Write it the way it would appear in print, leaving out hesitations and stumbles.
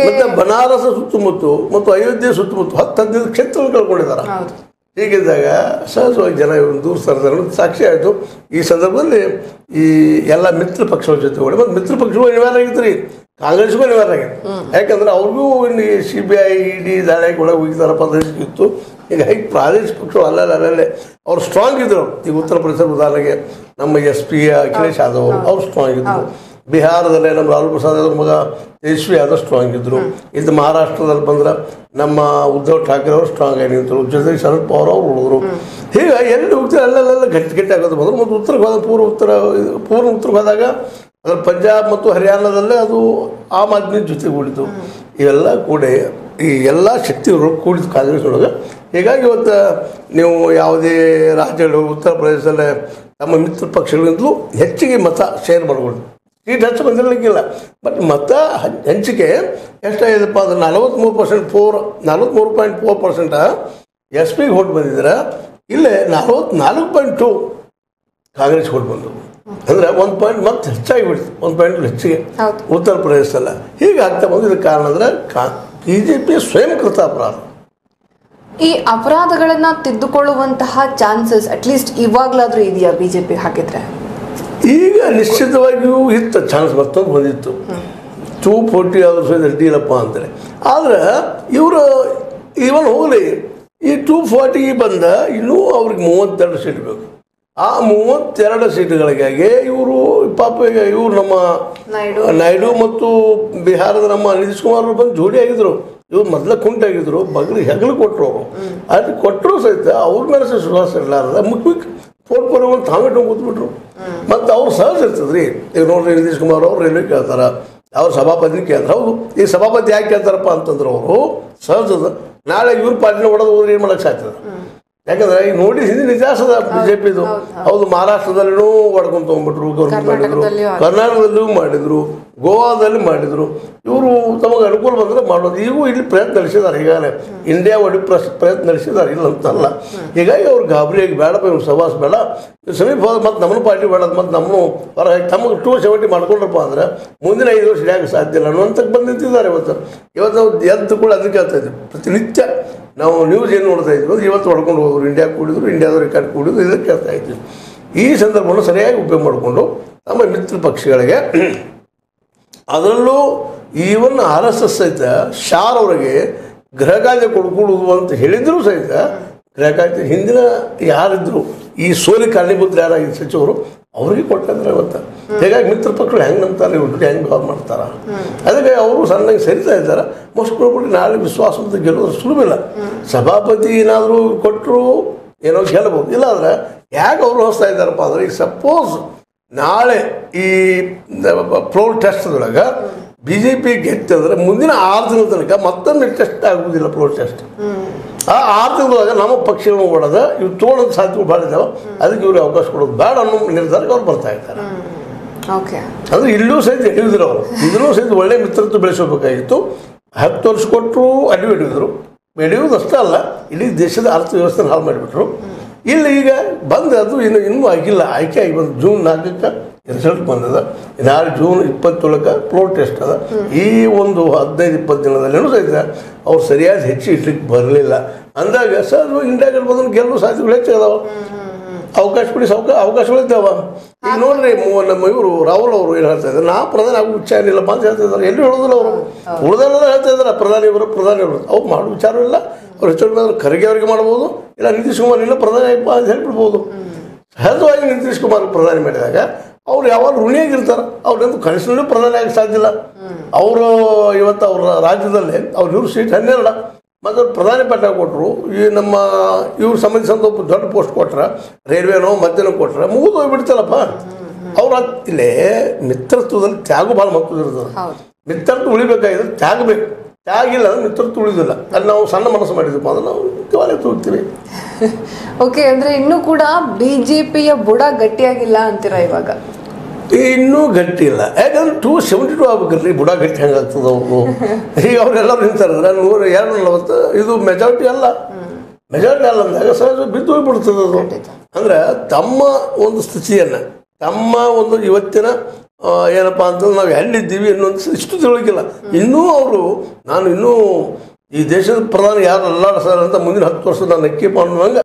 ಮತ್ತೆ ಬನಾರಸ ಸುತ್ತಮುತ್ತ ಮತ್ತು ಅಯೋಧ್ಯೆ ಸುತ್ತಮುತ್ತ 10-15 ಕ್ಷೇತ್ರಗಳು ಕಳ್ಕೊಂಡಿದ್ದಾರೆ. ಹೀಗಿದ್ದಾಗ ಸಹಜವಾಗಿ ಜನ ಇವರು ದೂರ ಸರ್ದಾರ ಸಾಕ್ಷಿ ಆಯಿತು. ಈ ಸಂದರ್ಭದಲ್ಲಿ ಈ ಎಲ್ಲ ಮಿತ್ರ ಪಕ್ಷಗಳ ಜೊತೆಗೂಡಿ ಮತ್ತು ಮಿತ್ರ ಪಕ್ಷಗಳು ಅನಿವಾರ್ಯ ಆಗಿತ್ತು ರೀ, ಕಾಂಗ್ರೆಸ್ಗೂ ಅನಿವಾರ್ಯ ಆಗಿದೆ. ಯಾಕಂದ್ರೆ ಅವ್ರಿಗೂ ಇನ್ನು CBI ED ದಾಳಿಗೆ ಒಳಗೆ ಹೋಗಿದ್ದಾರಪ್ಪ ಇತ್ತು. ಹೀಗಾಗಿ ಪ್ರಾದೇಶಿಕ ಪಕ್ಷಗಳು ಅಲ್ಲೇ ಅವ್ರು ಸ್ಟ್ರಾಂಗ್ ಇದ್ರು. ಈಗ ಉತ್ತರ ಪ್ರದೇಶ ಉದಾಹರಣೆಗೆ ನಮ್ಮ SP ಅಖಿಲೇಶ್ ಯಾದವ್ ಅವ್ರು ಸ್ಟ್ರಾಂಗ್ ಇದ್ರು. ಬಿಹಾರದಲ್ಲೇ ನಮ್ಮ ಲಾಲು ಪ್ರಸಾದ್ ಅವ್ರ ಮಗ ತೇಜಸ್ವಿ ಯಾದವ್ ಸ್ಟ್ರಾಂಗ್ ಇದ್ರು. ಇದು ಮಹಾರಾಷ್ಟ್ರದಲ್ಲಿ ಬಂದ್ರೆ ನಮ್ಮ ಉದ್ಧವ್ ಠಾಕ್ರೆ ಅವರು ಸ್ಟ್ರಾಂಗ್ ಆಗಿ ನಿಂತರು. ಜೊತೆಗೆ ಶರದ್ ಪವಾರ್ ಅವರು ಉಳಿದ್ರು. ಹೀಗೆ ಎಲ್ಲಿ ಹೋಗ್ತಾರೆ ಅಲ್ಲೆಲ್ಲ ಗಟ್ಟಿ ಆಗೋದು ಬಂದರು. ಮತ್ತು ಉತ್ತರಕ್ಕೆ ಹೋದ ಪೂರ್ವ ಉತ್ತರಕ್ಕೆ ಹೋದಾಗ ಅದರ ಪಂಜಾಬ್ ಮತ್ತು ಹರಿಯಾಣದಲ್ಲೇ ಅದು ಆಮ್ ಆದ್ಮಿ ಜೊತೆಗೂಡಿತು. ಇವೆಲ್ಲ ಕೂಡ ಈ ಎಲ್ಲ ಶಕ್ತಿಗಳು ಕೂಡಿತು ಕಾಂಗ್ರೆಸ್ ಒಳಗೆ. ಹೀಗಾಗಿ ಇವತ್ತು ನೀವು ಯಾವುದೇ ರಾಜ್ಯಗಳು ಉತ್ತರ ಪ್ರದೇಶದಲ್ಲೇ ನಮ್ಮ ಮಿತ್ರ ಪಕ್ಷಗಳಿಂದಲೂ ಹೆಚ್ಚಿಗೆ ಮತ ಶೇರ್ ಮಾಡ್ಬೋದು. ಸೀಟ್ ಹೆಚ್ಚು ಬಂದಿರಲಿಕ್ಕಿಲ್ಲ, ಬಟ್ ಮತ ಹಂಚಿಕೆ ಎಷ್ಟಾಗಿದೆಪ್ಪ ಅಂದ್ರೆ 43.4% SP ಹೋಟ್ ಬಂದಿದ್ರೆ ಇಲ್ಲೇ 44.2 ಕಾಂಗ್ರೆಸ್ ಹೋಟ್ ಬಂದವು. ಅಂದರೆ 1 ಪಾಯಿಂಟ್ ಮತ್ತೆ ಹೆಚ್ಚಾಗಿಬಿಡ್ತು, 1 ಪಾಯಿಂಟ್ ಹೆಚ್ಚಿಗೆ ಉತ್ತರ ಪ್ರದೇಶದಲ್ಲ. ಹೀಗೆ ಆಗ್ತಾ ಬಂದು ಇದಕ್ಕೆ ಕಾರಣ ಅಂದರೆ BJP ಸ್ವಯಂಕೃತ ಅಪರಾಧ. ಈ ಅಪರಾಧಗಳನ್ನ ತಿದ್ದುಕೊಳ್ಳುವಂತಹ ಚಾನ್ಸಸ್ ಅಟ್ಲೀಸ್ಟ್ ಇವಾಗ್ಲಾದ್ರೂ ಇದೆಯಾ BJP ಹಾಕಿದ್ರೆ? ಈಗ ನಿಶ್ಚಿತವಾಗಿಯೂ ಇತ್ತು ಚಾನ್ಸ್, ಮತ್ತೊಂದು ಬಂದಿತ್ತು 240 ಆದರೂ ಸಹಿತ ಅಡ್ಡಿಯಿಲ್ಲಪ್ಪ ಅಂತೇಳಿ. ಆದರೆ ಇವರು ಇವನ್ ಹೋಗಲಿ, ಈ 240 ಬಂದ ಇನ್ನೂ ಅವ್ರಿಗೆ 32 ಸೀಟ್ ಬೇಕು. ಆ 32 ಸೀಟುಗಳಿಗಾಗಿ ಇವರು ಪಾಪ ಇವರು ನಮ್ಮ ನಾಯ್ಡು ಮತ್ತು ಬಿಹಾರದ ನಮ್ಮ ನಿತೀಶ್ ಕುಮಾರ್ ಅವರು ಬಂದು ಜೋಡಿ ಆಗಿದ್ರು. ಇವ್ರು ಮೊದಲ ಕುಂಟಾಗಿದ್ರು, ಬಗ್ಲಿ ಹೆಗಲು ಕೊಟ್ಟರು. ಅವರು ಅದು ಕೊಟ್ಟರು ಸಹಿತ ಅವ್ರ ಮೇಲೆ ಸುವಾಸ ಇರಲಾರದ ಮುಖ್ಯ ಫೋನ್ ತಾವಿಟ್ಟು ಕೂತ್ಬಿಟ್ರು. ಮತ್ತು ಅವ್ರು ಸಹಜ ಇರ್ತದ್ರಿ. ಈಗ ನೋಡ್ರಿ, ನಿತೀಶ್ ಕುಮಾರ್ ಅವ್ರು ರೈಲ್ವೆ ಕೇಳ್ತಾರ, ಅವ್ರು ಸಭಾಪತಿ ಕೇಳ್ತಾರೆ. ಹೌದು, ಈ ಸಭಾಪತಿ ಯಾಕೆ ಕೇಳ್ತಾರಪ್ಪ ಅಂತಂದ್ರೆ ಅವರು ಸಹಜದ ನಾಳೆ ಇವ್ರ ಪಾರ್ಟಿನ ಹೊಡೆದು ಹೋದ್ರೆ ಏನು ಮಾಡಕ್ಕೆ ಸಾಧ್ಯ? ಯಾಕಂದ್ರೆ ಈಗ ನೋಡಿ ಹಿಂದಿನ ಇತಿಹಾಸ ಅದ BJPದು. ಹೌದು, ಮಹಾರಾಷ್ಟ್ರದಲ್ಲಿನೂ ಹೊಡ್ಕೊಂಡು ತೊಗೊಂಡ್ಬಿಟ್ರು, ಗೌರ್ಮೆಂಟ್ ಮಾಡಿದ್ರು, ಕರ್ನಾಟಕದಲ್ಲೂ ಮಾಡಿದ್ರು, ಗೋವಾದಲ್ಲಿ ಮಾಡಿದ್ರು. ಇವರು ತಮಗೆ ಅನುಕೂಲ ಬಂದರೆ ಮಾಡೋದು. ಈಗೂ ಇಲ್ಲಿ ಪ್ರಯತ್ನ ನಡೆಸಿದ್ದಾರೆ. ಈಗಾಗಲೇ ಇಂಡಿಯಾ ಒಡಿ ಪ್ರಯತ್ನ ನಡೆಸಿದ್ದಾರೆ, ಇಲ್ಲ ಅಂತಲ್ಲ. ಹೀಗಾಗಿ ಅವ್ರು ಗಾಬರಿಯಾಗಿ ಬೇಡಪ್ಪ ಇವ್ರು ಸವಾಸ ಬೇಡ, ಸಮೀಪ ಹೋದ ಮತ್ತು ನಮ್ಮನ್ನು ಪಾರ್ಟಿ ಬೇಡ, ಮತ್ತು ನಮ್ಮನ್ನು ಹೊರಗೆ ತಮಗೆ 270 ಮಾಡ್ಕೊಂಡ್ರಪ್ಪ ಅಂದ್ರೆ ಮುಂದಿನ 5 ವರ್ಷ ಯಾಕೆ ಸಾಧ್ಯ ಇಲ್ಲ ಅನ್ನುವಂಥಕ್ಕೆ ಬಂದು ನಿಂತಿದ್ದಾರೆ. ಇವತ್ತು ಎದ್ದು ಕೂಡ ಅದಕ್ಕೆ ಹೇಳ್ತಾ ಇದ್ವಿ. ಪ್ರತಿನಿತ್ಯ ನಾವು ನ್ಯೂಸ್ ಏನು ನೋಡ್ತಾ ಇದ್ವಿ, ಇವತ್ತು ಹೊಡ್ಕೊಂಡು ಹೋದ್ರು, ಇಂಡಿಯಾ ಕೂಡಿದ್ರು, ಇಂಡಿಯಾದ ರೆಕಾರ್ಡ್ ಕೂಡಿದ್ರು, ಇದಕ್ಕೆ ಕೇಳ್ತಾ ಇದ್ವಿ. ಈ ಸಂದರ್ಭವನ್ನು ಸರಿಯಾಗಿ ಉಪಯೋಗ ಮಾಡಿಕೊಂಡು ನಮ್ಮ ಮಿತ್ರ ಪಕ್ಷಗಳಿಗೆ, ಅದರಲ್ಲೂ ಈವನ್ RSS ಸಹಿತ ಶಾರ್ ಅವರಿಗೆ ಗೃಹ ಕಾಯ್ದೆ ಕೊಡುವುದು ಅಂತ ಹೇಳಿದ್ರು ಸಹಿತ ಗೃಹ ಕಾಯ್ದೆ ಹಿಂದಿನ ಯಾರಿದ್ರು ಈ ಸೋಲಿ ಕಾರಣೀಭೂತರು ಯಾರಾಗಿದ್ದು ಸಚಿವರು ಅವ್ರಿಗೆ ಕೊಟ್ಟಂದ್ರೆ ಇವತ್ತು. ಹೀಗಾಗಿ ಮಿತ್ರ ಪಕ್ಷಗಳು ಹೆಂಗೆ ನಂಬ್ತಾರೆ, ಇವ್ರು ಹೆಂಗೆ ವ್ಯವಹಾರ ಮಾಡ್ತಾರ, ಅದಕ್ಕೆ ಅವರು ಸಣ್ಣಗೆ ಸರಿತಾ ಇದ್ದಾರೆ. ಮೋಸ್ಟ್ ಪ್ರಾಬಬ್ಲಿ ನಾಳೆ ವಿಶ್ವಾಸವಂತ ಗೆಲ್ಲೋದು ಸುಲಭವಿಲ್ಲ. ಸಭಾಪತಿ ಏನಾದರೂ ಕೊಟ್ಟರು ಏನೋ ಗೆಲ್ಲಬಹುದು. ಇಲ್ಲಾಂದ್ರೆ ಯಾಕೆ ಅವರು ಹೊಸ್ತಾ ಇದ್ದಾರಪ್ಪ ಅಂದ್ರೆ, ಈಗ ಸಪೋಸ್ ನಾಳೆ ಈ ಫ್ಲೋರ್ ಟೆಸ್ಟ್ದೊಳಗೆ BJP ಗೆತ್ತಂದ್ರೆ ಮುಂದಿನ 6 ತಿಂಗಳ ತನಕ ಮತ್ತೊಂದು ಟೆಸ್ಟ್ ಆಗುವುದಿಲ್ಲ. ಫ್ಲೋರ್ ಟೆಸ್ಟ್ ಆ 6 ತಿಂಗಳೊಳಗೆ ನಮ್ಮ ಪಕ್ಷಗಳನ್ನು ಓಡೋದ ಇವ್ರು ತೋಳೋದು ಸಾಧ್ಯಗಳು ಭಾಳ ಇದ್ದಾವೆ. ಅದಕ್ಕೆ ಇವ್ರಿಗೆ ಅವಕಾಶ ಕೊಡೋದು ಬೇಡ ಅನ್ನೋ ನಿರ್ಧಾರಕ್ಕೆ ಅವ್ರು ಬರ್ತಾ ಇದ್ದಾರೆ. ಅಂದ್ರೆ ಇಲ್ಲೂ ಸಹಿತ ಹಿಡಿದ್ರು ಅವರು, ಇದನ್ನೂ ಸಹಿತ ಒಳ್ಳೆ ಮಿತ್ರತ್ವ ಬೆಳೆಸಬೇಕಾಗಿತ್ತು. 10 ವರ್ಷ ಕೊಟ್ಟರು ಅಡ್ಡಿ ಹಿಡಿದ್ರು. ಹಿಡಿಯೋದಷ್ಟೇ ಅಲ್ಲ, ಇಡೀ ದೇಶದ ಅರ್ಥವ್ಯವಸ್ಥೆ ಹಾಳು ಮಾಡಿಬಿಟ್ರು. ಇಲ್ಲಿ ಈಗ ಬಂದು ಅದು ಇನ್ನೂ ಆಗಿಲ್ಲ, ಆಯ್ಕೆ ಆಗಿ ಬಂದು June 4ಕ್ಕೆ ರಿಸಲ್ಟ್ ಬಂದದ. ನಾಳೆ June 27ಕ್ಕೆ ಫ್ಲೋರ್ ಟೆಸ್ಟ್ ಅದ. ಈ ಒಂದು 15-20 ದಿನದಲ್ಲೇನೂ ಸಹಿತ ಅವ್ರು ಸರಿಯಾಗಿ ಹೆಚ್ಚು ಇಡ್ಲಿಕ್ಕೆ ಬರಲಿಲ್ಲ ಅಂದಾಗ ಸರ್ ಇಂಡಿಯಾದಲ್ಲಿ ಬಂದು ಗೆಲ್ಲೋ ಸಾಧ್ಯತೆಗಳು ಹೆಚ್ಚಾಗದಾವ. ಅವಕಾಶಗಳಿದ್ದಾವ. ಈಗ ನೋಡ್ರಿ, ನಮ್ಮ ಇವರು ರಾಹುಲ್ ಅವರು ಏನು ಹೇಳ್ತಾ ಇದ್ದಾರೆ, ನಾ ಪ್ರಧಾನಿ ಆಗೋ ವಿಚಾರ ಇಲ್ಲಪ್ಪ ಅಂತ ಹೇಳ್ತಾ ಇದ್ದಾರೆ. ಎಲ್ಲೂ ಹೇಳೋದಿಲ್ಲ ಅವರು, ಉಳಿದೆಲ್ಲ ಹೇಳ್ತಾ ಇದ್ದಾರೆ ಪ್ರಧಾನಿ ಅವರು ಅವ್ರು ಮಾಡೋ ವಿಚಾರವಿಲ್ಲ. ಅವ್ರು ಹೆಚ್ಚು ಖರ್ಗೆ ಅವರಿಗೆ ಮಾಡ್ಬೋದು, ಇಲ್ಲ ನಿತೀಶ್ ಕುಮಾರ್ ಇಲ್ಲ ಪ್ರಧಾನಿ ಆಗಪ್ಪ ಅಂತ ಹೇಳ್ಬಿಡ್ಬೋದು. ಸಹಜವಾಗಿ ನಿತೀಶ್ ಕುಮಾರ್ ಪ್ರಧಾನಿ ಮಾಡಿದಾಗ ಅವ್ರು ಯಾವಾಗ ಋಣಿಯಾಗಿರ್ತಾರೆ, ಅವ್ರಂತೂ ಕನಸಿನಲ್ಲೂ ಪ್ರಧಾನಿ ಆಗಕ್ಕೆ ಸಾಧ್ಯ ಇಲ್ಲ. ಅವರು ಇವತ್ತು ಅವ್ರ ರಾಜ್ಯದಲ್ಲಿ ಅವ್ರು 100 ಸೀಟ್ 12 ಮತ್ತು ಅವ್ರು ಪ್ರಧಾನಿ ಪಟ್ಟ ಕೊಟ್ಟರು. ಈ ನಮ್ಮ ಇವ್ರು ಸಂಬಂಧಿಸಿದಂಥ ಒಬ್ಬ ದೊಡ್ಡ ಪೋಸ್ಟ್ ಕೊಟ್ರೆ, ರೈಲ್ವೆನೋ ಮಧ್ಯನೋ ಕೊಟ್ರೆ ಮುಗಿದು ಹೋಗ್ಬಿಡ್ತಾರಪ್ಪ. ಅವ್ರು ಇಲ್ಲೇ ಮಿತ್ರತ್ವದಲ್ಲಿ ತ್ಯಾಗ ಭಾಳ ಮಕ್ಕಳು ಇರ್ತದೆ. ಮಿತ್ರತ್ವ ಉಳಿಬೇಕಾಗಿದ್ರೆ ತ್ಯಾಗ ಬೇಕು. ತ್ಯಾಗ ಇಲ್ಲ ಅಂದ್ರೆ ಮಿತ್ರತ್ವ ಉಳಿದಿಲ್ಲ. ಅಲ್ಲಿ ನಾವು ಸಣ್ಣ ಮನಸ್ಸು ಮಾಡಿದ್ವಿ ಅಂದ್ರೆ ನಾವು ನಿತ್ಯವಾಗಿ ಹೋಗ್ತೀವಿ. ಓಕೆ, ಅಂದ್ರೆ ಇನ್ನೂ ಕೂಡ BJPಯ ಬುಡ ಗಟ್ಟಿಯಾಗಿಲ್ಲ ಅಂತೀರಾ ಇವಾಗ? ಇನ್ನೂ ಗಟ್ಟಿ ಇಲ್ಲ. ಯಾಕಂದ್ರೆ 272 ಆಗ್ಬೇಕಲ್ರಿ, ಬುಡ ಗಟ್ಟಿ ಹೆಂಗಾಗ್ತದೆ ಅವರು. ಈಗ ಅವ್ರೆಲ್ಲರೂ ನಿಂತಾರಂದ್ರೆ 140 ಇದು ಮೆಜಾರಿಟಿ ಅಲ್ಲ ಅಂದಾಗ ಸಹಜ ಬಿದ್ದು ಹೋಗ್ಬಿಡ್ತದೆ ಅದು. ಅಂದ್ರೆ ತಮ್ಮ ಒಂದು ಸ್ಥಿತಿಯನ್ನು, ತಮ್ಮ ಒಂದು ಇವತ್ತಿನ ಏನಪ್ಪ ಅಂತಂದ್ರೆ ನಾವು ಎಲ್ಲಿದ್ದೀವಿ ಅನ್ನೋದು ಇಷ್ಟು ತಿಳಕಿಲ್ಲ. ಇನ್ನೂ ಅವರು ನಾನು ಇನ್ನೂ ಈ ದೇಶದ ಪ್ರಧಾನಿ ಯಾರು ಅಲ್ಲ ಸರ್ ಅಂತ ಮುಂದಿನ 10 ವರ್ಷ ನಾನು ನಕ್ಕಿಪ್ಪ ಅನ್ನುವಂಗೆ